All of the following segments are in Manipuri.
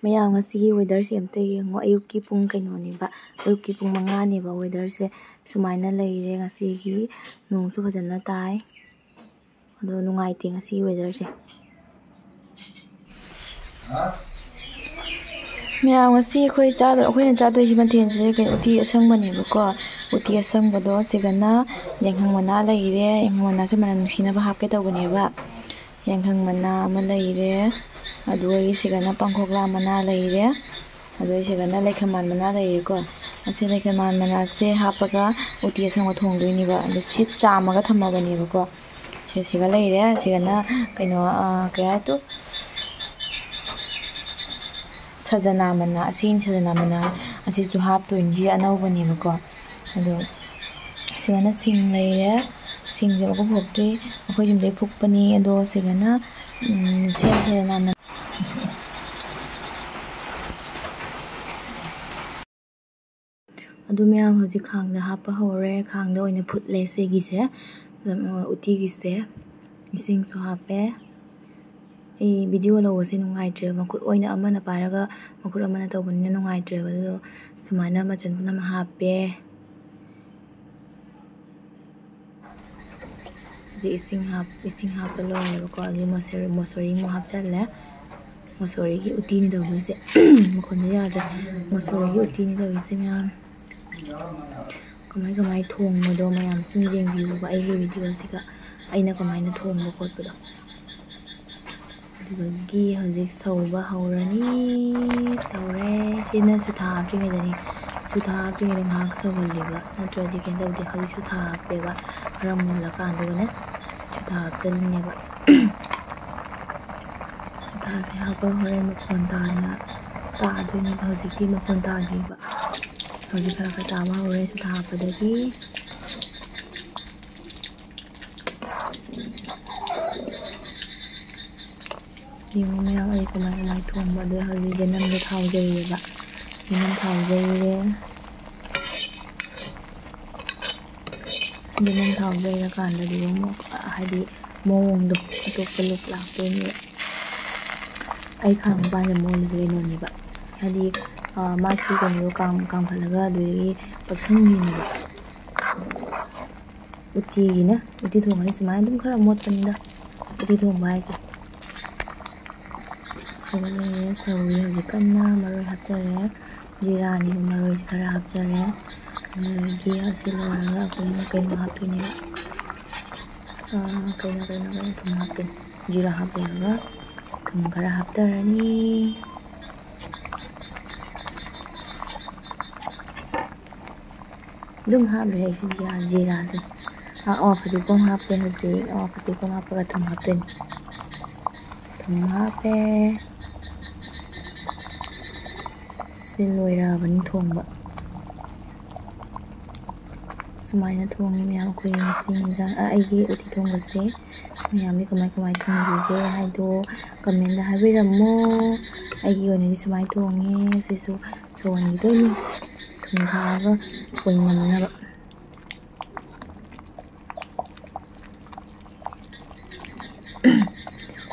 ꯃꯌꯥꯝ ꯉꯁꯤꯒꯤ ꯋꯦꯗꯔꯁꯦ ꯑꯝꯇ ꯌꯦꯡꯉꯣ ꯑꯌꯨꯛꯀꯤ ꯄꯨꯡ ꯀꯩꯅꯣꯅꯦꯕ ꯑꯌꯨꯛꯀꯤ ꯄꯨꯡ 5ꯅꯦꯕ ꯋꯦꯗꯔꯁꯦ ꯁꯨꯃꯥꯏꯅ ꯂꯩꯔꯦ ꯉꯁꯤꯒꯤ ꯅꯣꯡꯁꯨ ꯐꯖꯅ ꯇꯥꯏ ꯑꯗꯣ ꯅꯨꯡꯉꯥꯏꯇꯦ ꯉꯁꯤꯒꯤ ꯋꯦꯗꯔꯁꯦ ꯃꯌꯥꯝ ꯉꯁꯤ ꯑꯩꯈꯣꯏꯅ ꯆꯥꯗꯣꯏꯁꯤ ꯃꯊꯦꯜꯁꯦ ꯎꯇꯤ ꯑꯁꯪꯕꯅꯦꯕꯀꯣ ꯎꯇꯤ ꯑꯁꯪꯕꯗꯣ ꯁꯤꯒꯅ ꯌꯥꯏꯉꯪ ꯃꯅꯥ ꯂꯩꯔꯦ ꯌꯥꯏꯉꯪ ꯃꯅꯥꯁꯦ ꯃꯅꯝ ꯅꯨꯡꯁꯤꯅꯕ ꯍꯥꯞꯀꯦ ꯇꯧꯕꯅꯦꯕ ꯌꯥꯏꯉꯪ ꯃꯅꯥ ꯑꯃ ꯂꯩꯔꯦ ꯑꯗꯨꯒ ꯁꯤꯒꯅ ꯄꯥꯡꯈꯣꯛꯂꯥ ꯃꯅꯥ ꯂꯩꯔꯦ ꯑꯗꯨꯒ ꯁꯤꯒꯅ ꯂꯩꯈꯃꯥꯟ ꯃꯅꯥ ꯂꯩꯔꯦꯀꯣ ꯑꯁꯤ ꯂꯩꯈꯃꯥꯟ ꯃꯅꯥꯁꯦ ꯍꯥꯞꯄꯒ ꯎꯇꯤ ꯑꯁꯪꯕ ꯊꯣꯡꯗꯣꯏꯅꯦꯕ ꯑꯗꯣ ꯁꯤ ꯆꯥꯝꯃꯒ ꯊꯝꯃꯕꯅꯦꯕꯀꯣ ꯁꯤꯒ ꯂꯩꯔꯦ ꯁꯤꯒꯅ ꯀꯩꯅꯣ ꯀꯩ ꯍꯥꯏꯇꯣ ꯁꯖꯅꯥ ꯃꯅꯥ ꯑꯁꯤꯅꯤ ꯁꯖꯅꯥ ꯃꯅꯥ ꯑꯁꯤꯁꯨ ꯍꯥꯞꯇꯣꯏꯅꯤ ꯁꯤ ꯑꯅꯧꯕꯅꯦꯕꯀꯣ ꯑꯗꯣ ꯁꯤꯒꯅ ꯁꯤꯡ ꯂꯩꯔꯦ ꯁꯤꯡꯁꯦ ꯑꯃꯨꯛ ꯐꯨꯛꯇ꯭ꯔꯤ ꯑꯩꯈꯣꯏ ꯌꯨꯝꯗꯩ ꯐꯨꯛꯄꯅꯤ ꯑꯗꯣ ꯁꯤꯒꯅ ꯁꯖꯅꯥ ꯃꯅꯥ ꯑꯗꯨ ꯃꯌꯥꯝ ꯍꯧꯖꯤꯛ ꯈꯥꯡꯗ ꯍꯥꯞꯄ ꯍꯧꯔꯦ ꯈꯥꯡꯗ ꯑꯣꯏꯅ ꯐꯨꯠꯂꯦ ꯁꯤꯒꯤꯁꯦ ꯎꯇꯤꯒꯤꯁꯦ ꯏꯁꯤꯡꯁꯨ ꯍꯥꯞꯄꯦ ꯑꯩ ꯚꯤꯗꯤꯑꯣ ꯂꯧꯕꯁꯦ ꯅꯨꯡꯉꯥꯏꯇ꯭ꯔꯦꯕ ꯃꯈꯨꯠ ꯑꯣꯏꯅ ꯑꯃꯅ ꯄꯥꯏꯔꯒ ꯃꯈꯨꯠ ꯑꯃꯅ ꯇꯧꯕꯅꯤꯅ ꯅꯨꯡꯉꯥꯏꯇ꯭ꯔꯦꯕ ꯑꯗꯨꯗꯣ ꯁꯨꯃꯥꯏꯅ ꯃꯆꯜ ꯄꯨꯝꯅꯃꯛ ꯍꯥꯞꯄꯦ ꯍꯧꯖꯤꯛ ꯏꯁꯤꯡ ꯍꯥꯞꯄ ꯂꯣꯏꯔꯦꯕꯀꯣ ꯑꯗꯨꯒꯤ ꯃꯣꯁꯣꯔꯤ ꯑꯃꯨꯛ ꯍꯥꯞꯆꯜꯂꯦ ꯃꯣꯁꯣꯔꯤꯒꯤ ꯎꯇꯤꯅꯤ ꯇꯧꯗꯣꯏꯁꯦ ꯃꯈꯣꯟꯁꯦ ꯌꯥꯗ꯭ꯔꯦ ꯃꯣꯁꯣꯔꯤꯒꯤ ꯎꯇꯤꯅꯤ ꯇꯧꯔꯤꯁꯦ ꯃꯌꯥꯝ ꯀꯃꯥꯏ ꯊꯣꯡꯕꯗꯣ ꯃꯌꯥꯝ ꯁꯨꯝ ꯌꯦꯡꯕꯤꯌꯨꯕ ꯑꯩꯒꯤ ꯚꯤꯗꯤꯑꯣꯁꯤꯒ ꯑꯩꯅꯀꯃꯥꯏꯅ ꯊꯣꯡꯕ ꯈꯣꯠꯄꯗꯣ ꯑꯗꯨꯗꯒꯤ ꯍꯧꯖꯤꯛ ꯁꯧꯕ ꯍꯧꯔꯅꯤ ꯁꯧꯔꯦ ꯁꯤꯅ ꯁꯨꯊꯥ ꯍꯥꯞꯇ꯭ꯔꯤꯉꯩꯗꯅꯤ ꯁꯨꯊꯥ ꯍꯥꯞꯇ꯭ꯔꯤꯉꯩꯗ ꯉꯥꯏꯍꯥꯛ ꯁꯧꯍꯜꯂꯦꯕ ꯅꯠꯇ꯭ꯔꯗꯤ ꯀꯩꯅꯣ ꯇꯧꯗꯦ ꯍꯧꯖꯤꯛ ꯁꯨꯊꯥ ꯍꯥꯞꯄꯦꯕ ꯈꯔ ꯃꯨꯜꯂꯀꯥꯟꯗꯨꯒꯅꯦ ꯁꯨꯊꯥ ꯍꯥꯞꯆꯜꯂꯤꯅꯦꯕ ꯁꯨꯊꯥꯁꯦ ꯍꯥꯞꯄꯒ ꯍꯣꯔꯦꯟ ꯃꯈꯣꯟ ꯇꯥꯗꯣꯏꯅꯦꯕ ꯍꯧꯖꯤꯛꯇꯤ ꯃꯈꯣꯟ ꯇꯥꯗ꯭ꯔꯤꯕ ꯍꯧꯖꯤꯛ ꯈꯔ ꯇꯥꯕ ꯍꯧꯔꯦ ꯁꯨꯊꯥ ꯍꯥꯞꯄꯗꯒꯤ ꯌꯦꯡꯉꯨ ꯃꯌꯥꯝ ꯑꯩ ꯀꯃꯥꯏ ꯊꯣꯡꯕ ꯑꯗꯣ ꯍꯧꯖꯤꯛ ꯌꯦꯅꯝꯗꯣ ꯊꯥꯎꯖꯩꯌꯦꯕ ꯌꯦꯅꯝ ꯊꯥꯎꯖꯩꯔꯦ ꯌꯦꯅꯝ ꯊꯥꯎꯖꯩꯔꯀꯥꯟꯗꯗꯤ ꯑꯃꯨꯛ ꯍꯥꯏꯗꯤ ꯃꯑꯣꯡꯗꯣ ꯑꯇꯣꯞꯄ ꯂꯨꯛ ꯂꯥꯛꯇꯣꯏꯅꯦꯕ ꯑꯩ ꯈꯥꯡ ꯃꯄꯥꯟꯁꯦ ꯃꯣꯜꯂꯤꯁꯦ ꯀꯩꯅꯣꯅꯦꯕ ꯍꯥꯏꯗꯤ ꯃꯥꯒꯤ ꯀꯩꯅꯣꯗꯣ ꯀꯥꯝꯈꯠꯂꯒ ꯑꯗꯨꯗꯒꯤ ꯄꯛꯁꯟꯈꯤꯅꯦꯕ ꯎꯇꯤ ꯊꯣꯡꯉꯗꯤ ꯁꯨꯃꯥꯏꯅ ꯑꯗꯨꯝ ꯈꯔ ꯃꯣꯠꯄꯅꯤꯗ ꯎꯇꯤ ꯊꯣꯡꯕ ꯍꯥꯏꯁꯦ ꯁꯤꯒ ꯂꯩꯔꯦ ꯁꯧꯔꯤ ꯍꯧꯖꯤꯛ ꯀꯟꯅ ꯃꯔꯣꯏ ꯍꯥꯞꯆꯔꯦ ꯖꯤꯔꯥꯅꯤꯕ ꯃꯔꯣꯏꯁꯦ ꯈꯔ ꯍꯥꯞꯆꯔꯦ ꯑꯗꯨꯗꯒꯤ ꯑꯁꯤ ꯂꯣꯏꯔꯒ ꯑꯩꯈꯣꯏꯅ ꯀꯩꯅꯣ ꯍꯥꯞꯇꯣꯏꯅꯦꯕ ꯀꯩꯅꯣ ꯊꯨꯝ ꯍꯥꯞꯇꯣꯏꯅꯤ ꯖꯤꯔꯥ ꯍꯥꯞꯄꯨꯔꯒ ꯊꯨꯝ ꯈꯔ ꯍꯥꯞꯇꯔꯅꯤ ꯑꯗꯨꯝ ꯍꯥꯞꯂꯦ ꯑꯩꯁꯦ ꯖꯤꯔꯥꯁꯦ ꯐꯗꯤꯒꯣꯝ ꯍꯥꯞꯄꯦ ꯍꯧꯖꯤꯛ ꯐꯗꯤꯒꯣꯝ ꯍꯥꯞꯄꯒ ꯊꯨꯝ ꯍꯥꯞꯇꯣꯏꯅꯤ ꯊꯨꯝ ꯍꯥꯞꯄꯦ ꯁꯤ ꯂꯣꯏꯔꯛꯑꯕꯅꯤ ꯊꯣꯡꯕ ꯁꯨꯃꯥꯏꯅ ꯊꯣꯡꯉꯤ ꯃꯌꯥꯝ ꯑꯩꯈꯣꯏ ꯉꯁꯤ ꯏꯟꯖꯥꯡ ꯑꯩꯒꯤ ꯎꯇꯤ ꯊꯣꯡꯕꯁꯦ ꯃꯌꯥꯝꯗꯤ ꯀꯃꯥꯏ ꯊꯣꯡꯕꯤꯒꯦ ꯍꯥꯏꯗꯣ ꯀꯃꯦꯟꯗ ꯍꯥꯏꯕꯤꯔꯝꯃꯣ ꯑꯩꯒꯤ ꯑꯣꯏꯅꯗꯤ ꯁꯨꯃꯥꯏꯅ ꯊꯣꯡꯉꯦ ꯁꯤꯁꯨ ꯁꯧꯍꯟꯈꯤꯗꯣꯏꯅꯤ ꯊꯨꯝ ꯊꯥꯛꯑꯒ ꯑꯣꯏꯅꯝꯅꯕ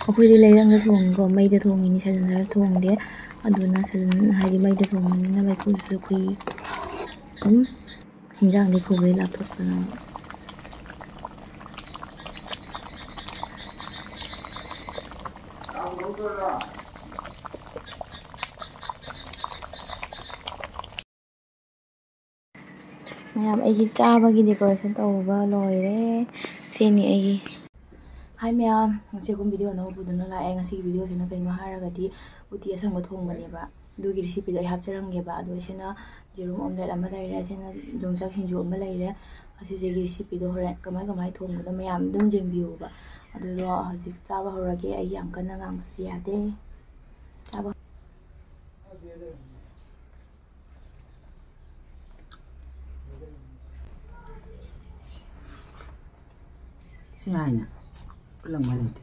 ꯑꯩꯈꯣꯏꯗꯤ ꯂꯩꯔꯪꯗ ꯊꯣꯡꯉꯤꯀꯣ ꯃꯩꯗ ꯊꯣꯡꯉꯤꯅꯤ ꯁꯤꯂꯤꯟꯗꯔ ꯊꯣꯡꯗꯦ ꯑꯗꯨꯅ ꯍꯥꯏꯗꯤ ꯃꯩꯗ ꯊꯣꯡꯕꯅꯤꯅ ꯃꯩꯈꯨꯗꯨꯁꯨ ꯑꯩꯈꯣꯏ ꯑꯗꯨꯝ ꯍꯤꯟꯖꯥꯡꯗꯤ ꯈꯨꯕꯩ ꯂꯥꯞꯊꯣꯛꯇꯅ ꯃꯌꯥꯝ ꯑꯩꯒꯤ ꯆꯥꯕꯒꯤ ꯗꯦꯀꯣꯔꯦꯁꯟ ꯇꯧꯕ ꯂꯣꯏꯔꯦ ꯁꯤꯅꯤ ꯑꯩꯒꯤ ꯍꯥꯏ ꯃꯌꯥꯝ ꯉꯁꯤ ꯑꯩꯈꯣꯏ ꯚꯤꯗꯤꯑꯣ ꯑꯅꯧꯕ ꯄꯨꯗꯨꯅ ꯂꯥꯛꯑꯦ ꯉꯁꯤꯒꯤ ꯚꯤꯗꯤꯑꯣꯁꯤꯅ ꯀꯩꯅꯣ ꯍꯥꯏꯔꯒꯗꯤ ꯎꯇꯤ ꯑꯁꯪꯕ ꯊꯣꯡꯕꯅꯦꯕ ꯑꯗꯨꯒꯤ ꯔꯤꯁꯤꯄꯤꯗꯣ ꯑꯩ ꯍꯥꯞꯆꯔꯝꯒꯦꯕ ꯑꯗꯣ ꯁꯤꯅ ꯌꯦꯔꯨꯝ ꯑꯣꯝꯂꯦꯠ ꯑꯃ ꯂꯩꯔꯦ ꯁꯤꯅ ꯌꯣꯡꯆꯥꯛ ꯁꯤꯡꯖꯨ ꯑꯃ ꯂꯩꯔꯦ ꯑꯁꯤꯁꯤꯒꯤ ꯔꯤꯁꯤꯄꯤꯗꯣ ꯍꯣꯔꯦꯟ ꯀꯃꯥꯏ ꯊꯣꯡꯕꯗꯣ ꯃꯌꯥꯝ ꯑꯗꯨꯝ ꯌꯦꯡꯕꯤꯌꯨꯕ ꯑꯗꯨꯗꯣ ꯍꯧꯖꯤꯛ ꯆꯥꯕ ꯍꯧꯔꯒꯦ ꯑꯩ ꯌꯥꯝ ꯀꯟꯅ ꯉꯥꯡꯕꯁꯨ ꯌꯥꯗꯦ ꯆꯥꯕ Singaina ulang malit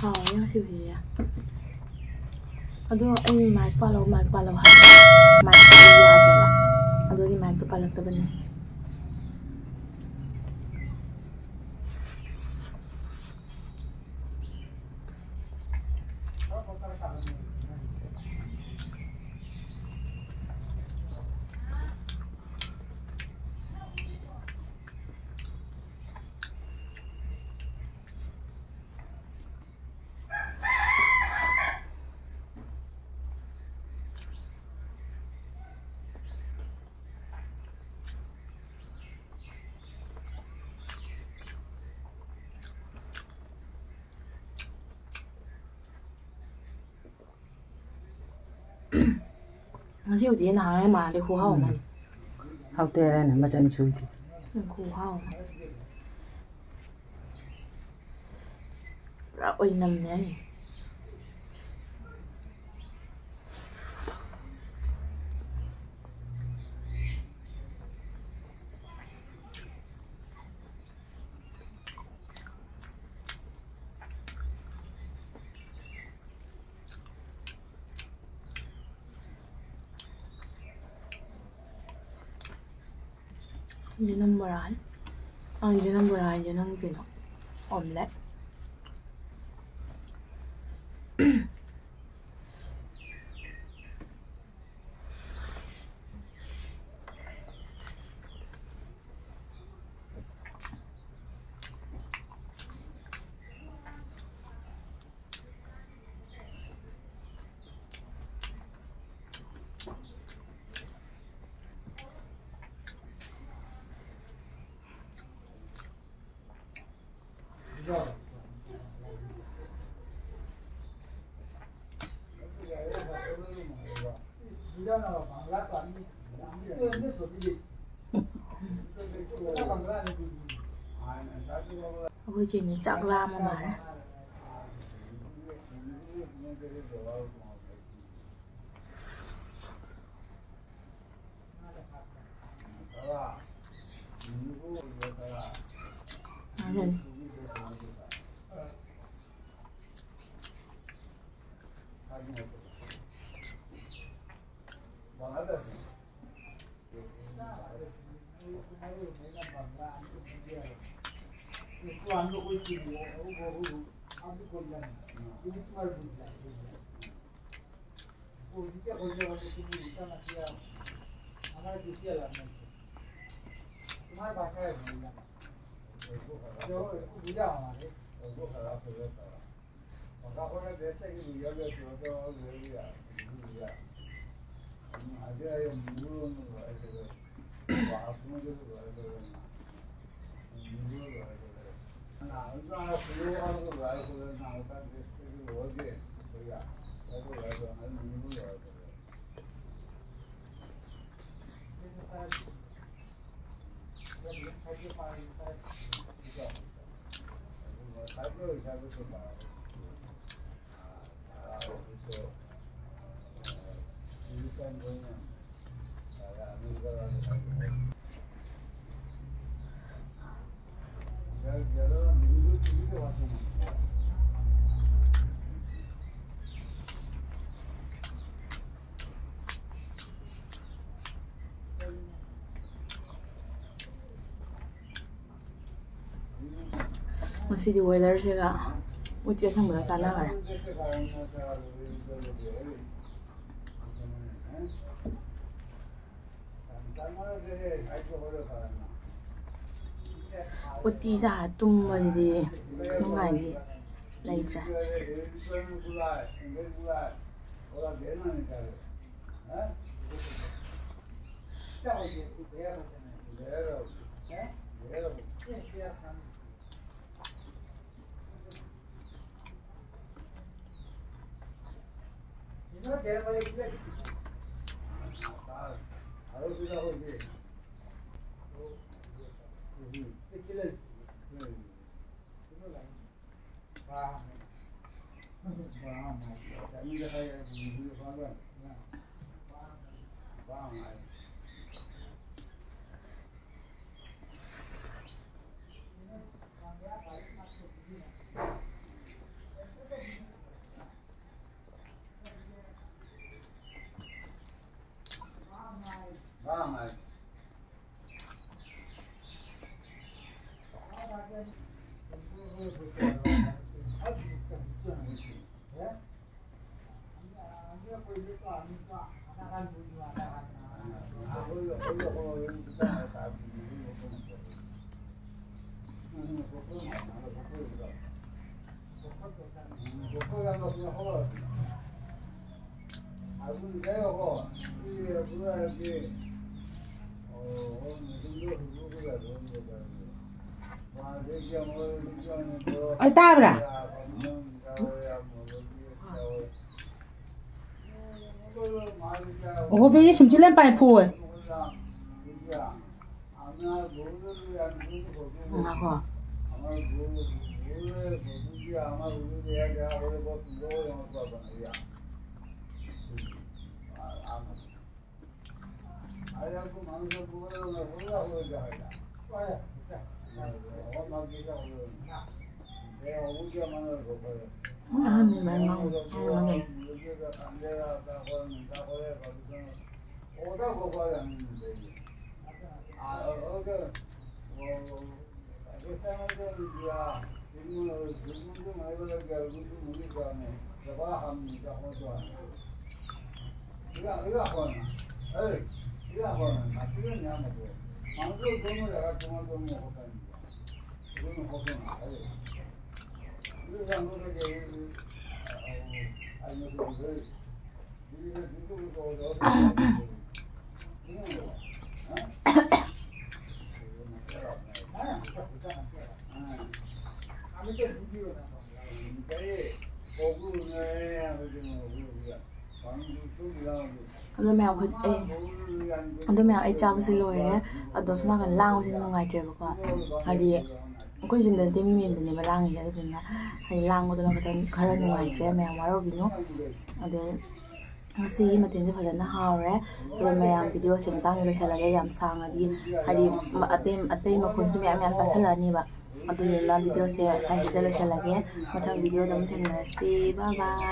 ꯍꯥꯎꯋꯦ ꯉꯁꯤꯗꯤ ꯑꯗꯣ ꯑꯩ ꯃꯥꯏꯛ ꯄꯥꯜꯂꯣ ꯍꯥꯏꯕ mike ꯄꯥꯜꯂꯛꯇꯕꯅꯤ. Ngasi udah nangis malah deh kuhau man. Hau tera na macan suiti. Kuhau man. Oi namnya nih. Jenang beran, jenang beran, jenang gino, omelet. Ôi chị này chắc lam mà đấy. Lên. Masih di weather sih kak, udah sambil sana kan. Uti sa tummadidi nungayi laitra. Ai tabra. Oh, be sum chilen pai phu. Ngako. Anh mèo hơi anh mèo ai chăm xin lỗi đấy, anh đó chúng ta cần lang xin ngày trời bữa qua, hay đi, có gì mình tìm miền để mà lang gì đấy thì hay lang của tôi nó cái khơi ngày trời mèo mà đâu vì nó, để si mà tiền thì phải là nó hao đấy, rồi mèo video xem tăng rồi sẽ là cái giảm sang là đi, hay đi mà atem mà con chim em ta sẽ là như vậy, anh tôi làm video sẽ hay sẽ là cái, mà thằng video đó mình thành là si bye bye.